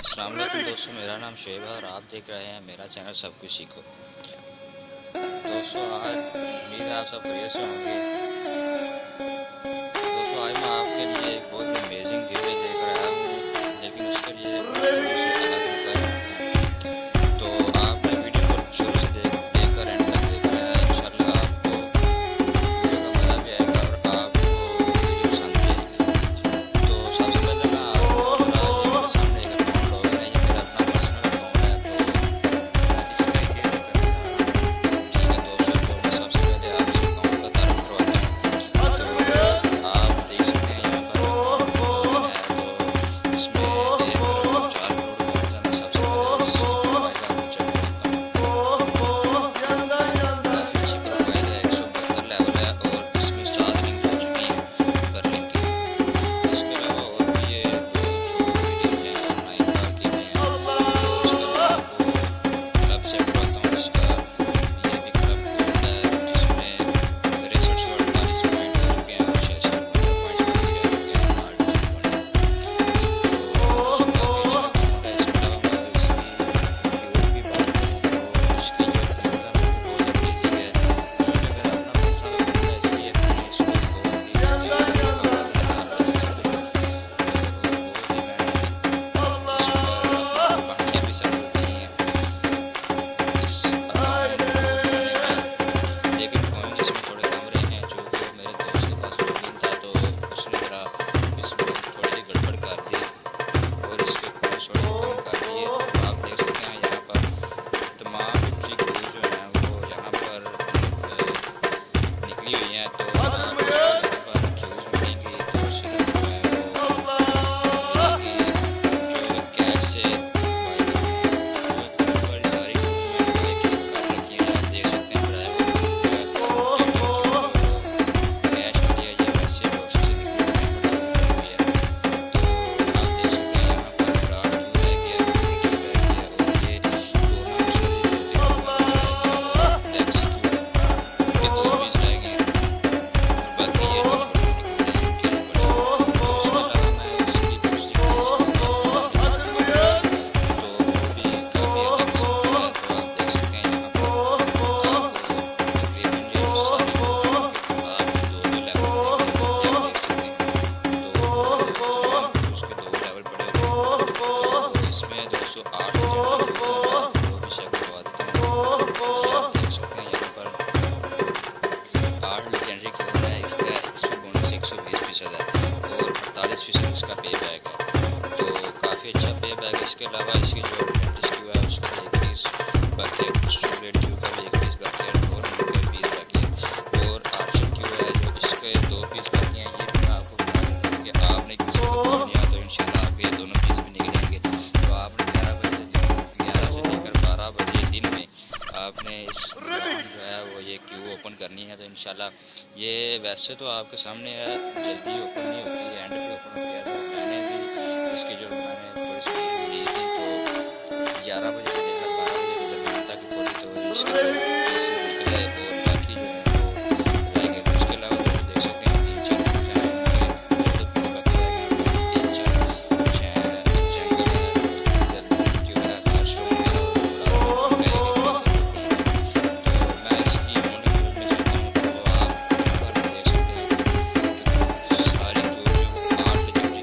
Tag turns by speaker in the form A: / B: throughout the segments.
A: अस्सलाम वालेकुम दोस्तों, मेरा नाम शुएब है और आप देख रहे हैं मेरा चैनल सब कुछ सीखो। दोस्तों आज उम्मीद है आप सब खैरियत से होंगे। दोस्तों आज मैं आपके लिए एक बहुत ही अमेजिंग वीडियो लेकर आया हूँ, लेकिन उसके लिए थोड़े से अलग उपाय हैं। तो आपने वीडियो को शुरू से देखकर एंड तक देखना है। इंशाल्लाह आपको वीडियो का मज़ा भी आएगा और आपको वीडियो पसंद भी आएगी। तो सबसे पहले मैं आपको मेरे सामने एक अकाउंट लॉगिन है, ये मेरा अपना पर्सनल अकाउंट है। तो मैं इस तरीके से करूँगा। ठीक है दोस्तों, तो मैं सबसे पहले आप इस अकाउंट का तारुफ करवाता हूँ। तो आप देख सकते हैं यहाँ पर अकाउंट लॉगिन है। तो इसमें एक 4 करोड़ है। मैं सबसे पहले इसकी प्रोफाइल आपको चेक करता हूँ। काफ़ी अच्छी प्रोफाइल है, 172 लेवल है और इसमें 7 रिंग हो चुकी हैं बर्लिन की। इसके अलावा और भी ये जो वीडियोज़ हैं ऑनलाइन बाकी भी हैं। इसके अलावा आपको क्लब से करवाता हूँ। इसका ये भी क्लब कोड है जिसमें 63 से 48 पॉइंट हो चुके हैं और 66 पॉइंट्स भी रह चुके हैं हमारे पॉइंट। तो काफ़ी अच्छा अकाउंट है। इसके अलावा मैं इसकी यूज़ भी बात करूँ तो इसकी जो इनकम है वो बहुत अमेजिंग है। क्योंकि मेरा अपना पर्सनल अकाउंट है, इसलिए मैंने इसको बहुत ही इसकी इनकम का एनालिसिस करी और बहुत ही मैंने इस पर अपनी बाकियाँ भी सब की हैं इस अकाउंट को खोलने में। लेकिन कॉइन इसमें थोड़े कम रहे हैं, जो कि मेरे दोस्त के पास लॉगिन था तो उसने मेरा इसमें थोड़ी सी गड़बड़ कर दी और इसके कॉइन्स थोड़े कम कर दिए। तो आप देख सकते हैं यहाँ पर तमाम विक्ट्री क्रूज जो हैं वो यहाँ पर निकली हुई हैं। तो आपको यहाँ पर क्यूज मिलेंगी तो उससे जो है वो मिलेंगी जो कैश से बाई बड़ी सारी क्यूज मैंने बाई कर रखी हैं। आप देख सकते हैं ड्राइवर कैश वाली है, ये वैसे बॉक्स से निकली हुई है। तो आप देख सकते हैं यहाँ पर ब्राड क्यू रह गया, क्यू रह गया और ये टूर्नामेंट्स वाली जो थी टैक्सी क्यू के 2 पीस रह गए हैं और बाकी ये जो छोटे निकलते हैं इनके लिए बड़े। तो इसके अलावा मैं इसकी दूसरी क्यूज की बात करूँ तो वो भी काफ़ी अलग किस्म की है। तो आप देख सकते हैं यहाँ पर आपको तकरीबन ये सारी क्यूज मिलेंगे। आप 2-2 लेवल मिलेंगे, ये आप देख सकते हैं। तो तमाम क्यूज के 2 लेवल पड़े हुए हैं। तो इसमें दोस्तों 8 लेजेंडरी क्यूज हैं, मैं आपको वो भी चेक करवा देता हूँ। ये आप देख सकते हैं यहाँ पर 8 लेजेंडरी क्यूज है। इसमें बोनस 120% है और 48% इसका पे बैक है। तो काफ़ी अच्छा पे बैक है। इसके अलावा इसकी जो अप्रेंटिस क्यू है उसका 1 पीस बाकी है, स्टूडेंट क्यू का भी 1 पीस बाकी है और उनका 20 बाकी है और आर्चर क्यू है जो इसके 2 पीस बाकी हैं। ये भी मैं आपको बता देता हूँ कि आपने किसी को खोलनी है तो इंशाल्लाह आपके ये दोनों पीस भी निकलेंगे। तो आपने 11 से लेकर 12 बजे दिन में आपने इस दौरान जो है वो ये क्यू ओपन करनी है। तो इंशाल्लाह ये वैसे तो आपके सामने है, जल्दी ओपन नहीं होती है, एंड पे ओपन होती है। तो मैंने भी इसकी जो मैंने थोड़ी स्पीड ली थी तो 11 बजे से लेकर 12 बजे के दरमियान तक खोली तो इसके जो पीस निकले और बाकी जो है वो रह गए। उसके अलावा जो देख सकते हैं 3-4 क्यूज हैं, उनके 2 पीस बाकी रह गए हैं। 3-4 कुछ हैं जंगल है, जल्दी क्यू है, खास शो है और बड़ा रह गए क्यूज है। तो मैं इसकी ओनली क्यूज में चलता हूँ। तो आप यहाँ पर देख सकते हैं कि सारी क्यूज जो 8 लेजेंडरी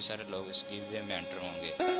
A: सारे लोग इस गिव वे में एंटर होंगे।